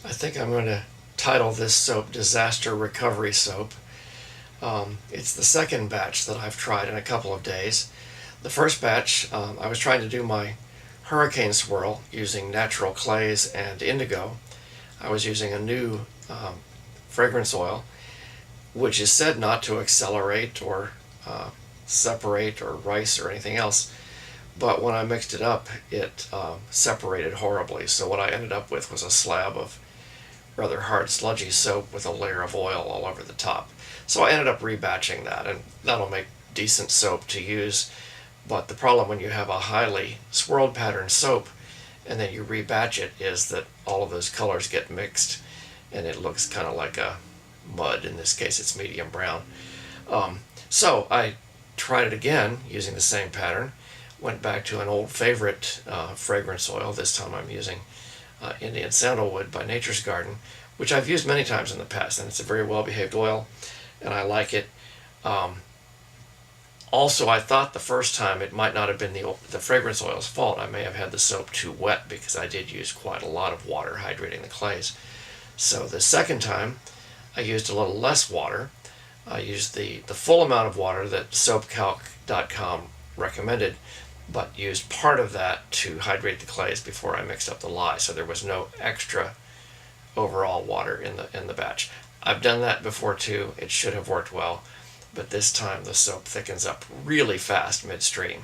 I think I'm going to title this soap Disaster Recovery Soap. It's the second batch that I've tried in a couple of days. The first batch, I was trying to do my hurricane swirl using natural clays and indigo. I was using a new fragrance oil, which is said not to accelerate or separate or rice or anything else. But when I mixed it up, it separated horribly. So what I ended up with was a slab of rather hard sludgy soap with a layer of oil all over the top. So I ended up rebatching that, and that'll make decent soap to use. But the problem when you have a highly swirled pattern soap and then you rebatch it is that all of those colors get mixed and it looks kind of like a mud. In this case it's medium brown. So I tried it again using the same pattern, went back to an old favorite fragrance oil. This time I'm using Indian Sandalwood by Nature's Garden, which I've used many times in the past, and it's a very well behaved oil and I like it. Also, I thought the first time it might not have been the fragrance oil's fault. I may have had the soap too wet because I did use quite a lot of water hydrating the clays. So the second time I used a little less water. I used the full amount of water that soapcalc.com recommended, but used part of that to hydrate the clays before I mixed up the lye, so there was no extra overall water in the batch. I've done that before too. It should have worked well, but this time the soap thickens up really fast midstream.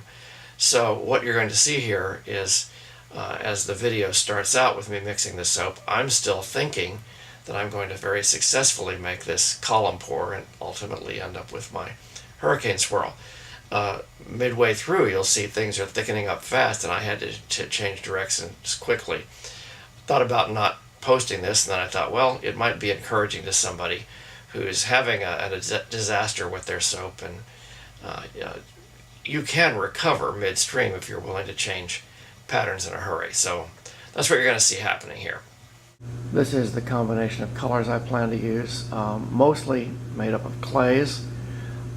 So what you're going to see here is as the video starts out with me mixing the soap, I'm still thinking that I'm going to very successfully make this column pour and ultimately end up with my hurricane swirl. Midway through you'll see things are thickening up fast and I had to change directions quickly. Thought about not posting this, and then I thought, well, it might be encouraging to somebody who's having a disaster with their soap, and you can recover midstream if you're willing to change patterns in a hurry. So that's what you're going to see happening here. This is the combination of colors I plan to use, mostly made up of clays,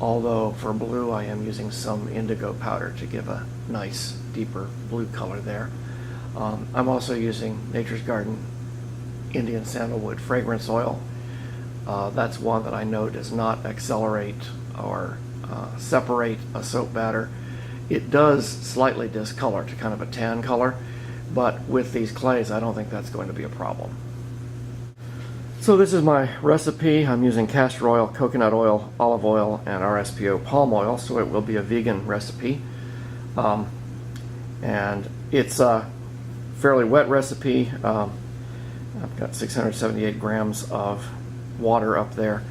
although for blue I am using some indigo powder to give a nice deeper blue color there. I'm also using Nature's Garden Indian Sandalwood fragrance oil. That's one that I know does not accelerate or separate a soap batter. It does slightly discolor to kind of a tan color, but with these clays I don't think that's going to be a problem. So this is my recipe. I'm using castor oil, coconut oil, olive oil, and RSPO palm oil, so it will be a vegan recipe. And it's a fairly wet recipe. I've got 678 grams of water up there.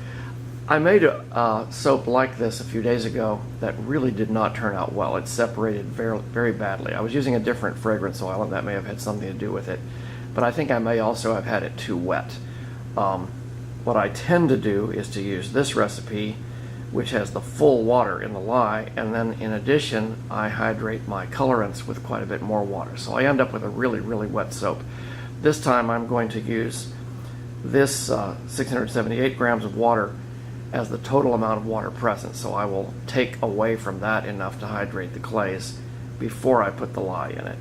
I made a soap like this a few days ago that really did not turn out well. It separated very, very badly. I was using a different fragrance oil and that may have had something to do with it, but I think I may also have had it too wet. What I tend to do is to use this recipe, which has the full water in the lye, and then in addition I hydrate my colorants with quite a bit more water. So I end up with a really, really wet soap. This time I'm going to use this 678 grams of water as the total amount of water present. So I will take away from that enough to hydrate the clays before I put the lye in it.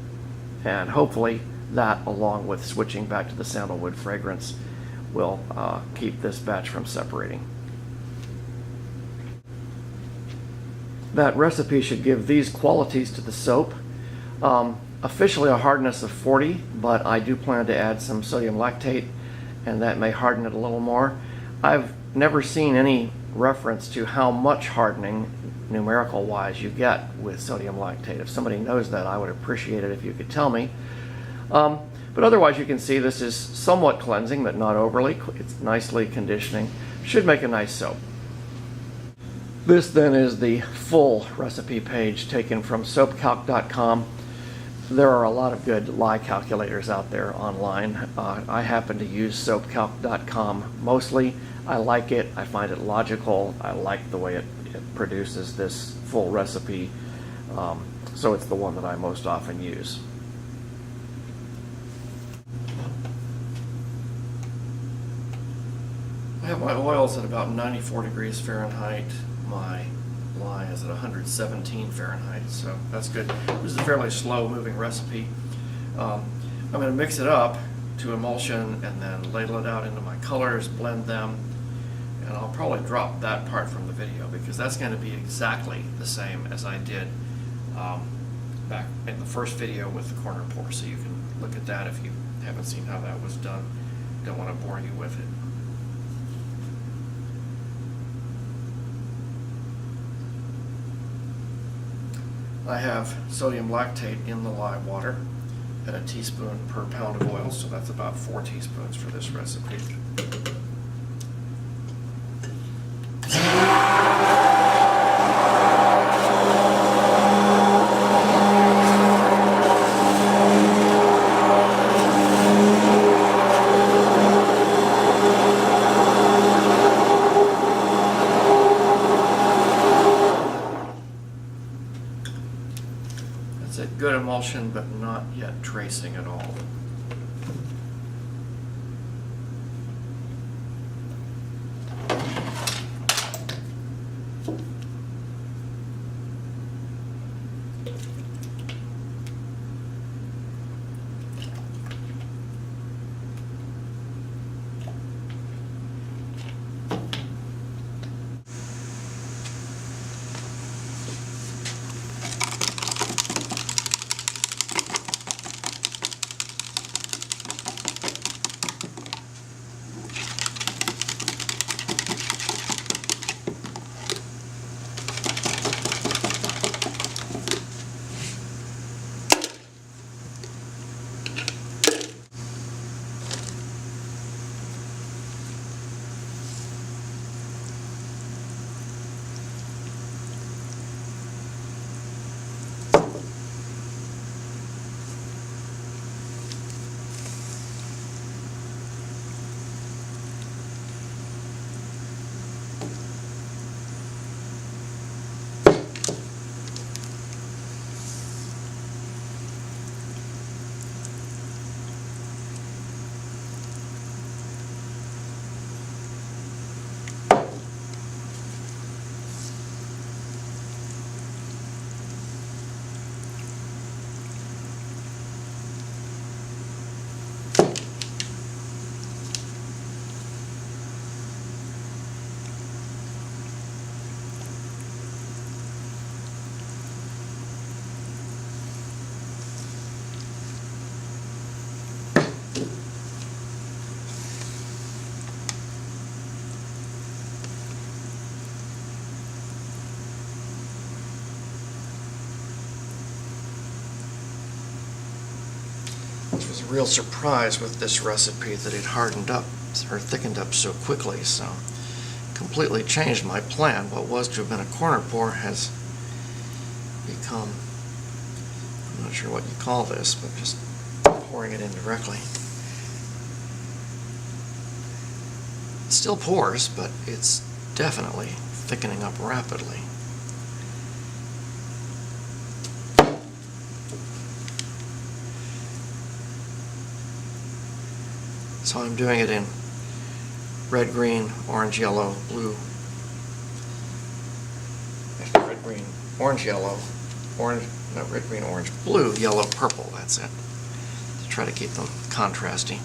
And hopefully that, along with switching back to the sandalwood fragrance, will keep this batch from separating. That recipe should give these qualities to the soap. Officially a hardness of 40, but I do plan to add some sodium lactate and that may harden it a little more. I've never seen any reference to how much hardening numerical wise you get with sodium lactate. If somebody knows that, I would appreciate it if you could tell me. But otherwise you can see this is somewhat cleansing, but not overly. It's nicely conditioning. Should make a nice soap. This then is the full recipe page taken from soapcalc.com. There are a lot of good lye calculators out there online. I happen to use soapcalc.com mostly. I like it. I find it logical. I like the way it produces this full recipe. So it's the one that I most often use. I have my oils at about 94 degrees Fahrenheit. My lye is at 117 Fahrenheit, so that's good. This is a fairly slow moving recipe. I'm going to mix it up to emulsion and then ladle it out into my colors, blend them, and I'll probably drop that part from the video because that's going to be exactly the same as I did back in the first video with the corner pour, so you can look at that if you haven't seen how that was done. Don't want to bore you with it. I have sodium lactate in the lye water at a teaspoon per pound of oil, so that's about 4 teaspoons for this recipe. That's a good emulsion, but not yet tracing at all. It was a real surprise with this recipe that it hardened up or thickened up so quickly, so completely changed my plan. What was to have been a corner pour has become, I'm not sure what you call this, but just pouring it in directly. It still pours, but it's definitely thickening up rapidly. So I'm doing it in red, green, orange, yellow, blue. Actually, red, green, orange, yellow, orange, no, red, green, orange, blue, yellow, purple, that's it. To try to keep them contrasty.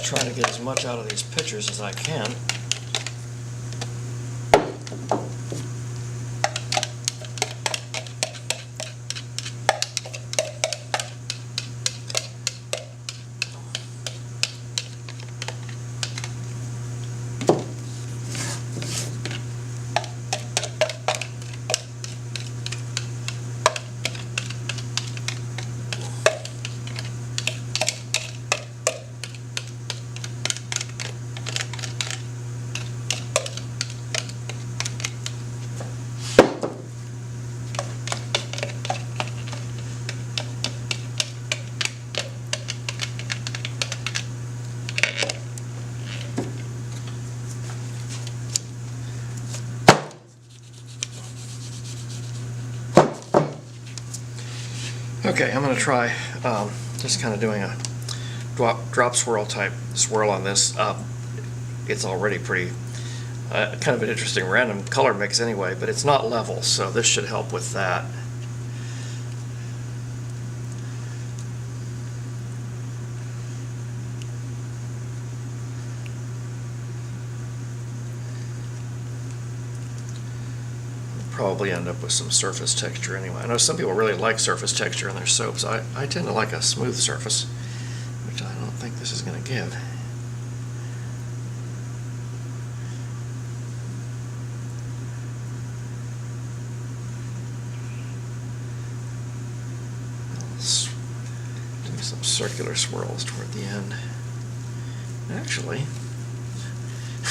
just trying to get as much out of these pitchers as I can. Okay, I'm going to try just kind of doing a drop swirl type swirl on this. It's already pretty kind of an interesting random color mix anyway, but it's not level, so this should help with that. Probably end up with some surface texture anyway. I know some people really like surface texture in their soaps. I tend to like a smooth surface, which I don't think this is going to give. Let's do some circular swirls toward the end. Actually,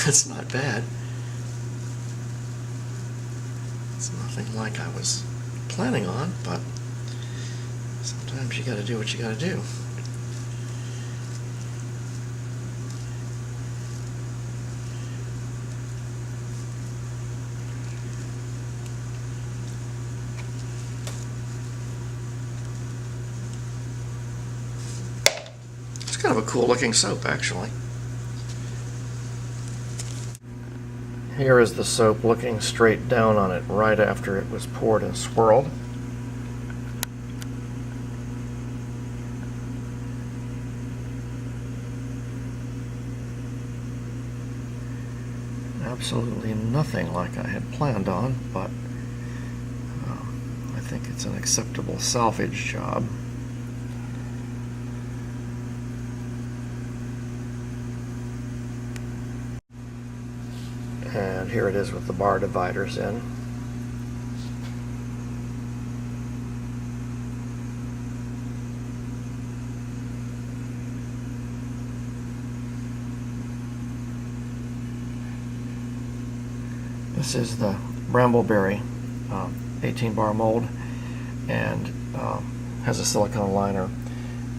that's not bad. It's nothing like I was planning on, but sometimes you gotta do what you gotta do. It's kind of a cool looking soap, actually. Here is the soap looking straight down on it right after it was poured and swirled. Absolutely nothing like I had planned on, but I think it's an acceptable salvage job. And here it is with the bar dividers in. This is the Brambleberry 18 bar mold, and has a silicone liner,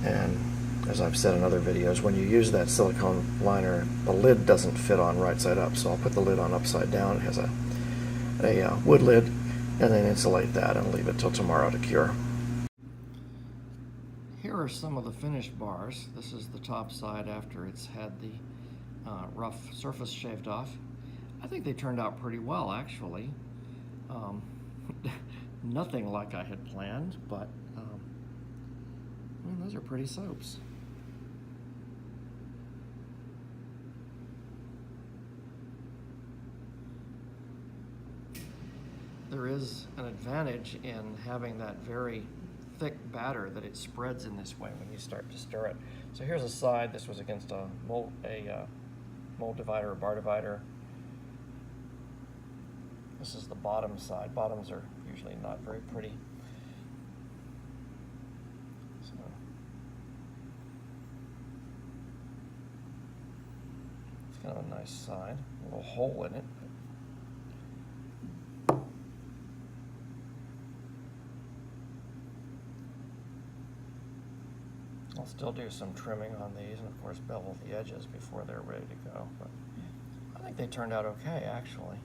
and as I've said in other videos, when you use that silicone liner, the lid doesn't fit on right side up, so I'll put the lid on upside down. It has a wood lid, and then insulate that and leave it till tomorrow to cure. Here are some of the finished bars. This is the top side after it's had the rough surface shaved off. I think they turned out pretty well, actually. Nothing like I had planned, but well, those are pretty soaps. There is an advantage in having that very thick batter, that it spreads in this way when you start to stir it. So here's a side. This was against a mold divider or bar divider. This is the bottom side. Bottoms are usually not very pretty. So it's kind of a nice side. A little hole in it. I'll still do some trimming on these and of course bevel the edges before they're ready to go. But I think they turned out okay, actually.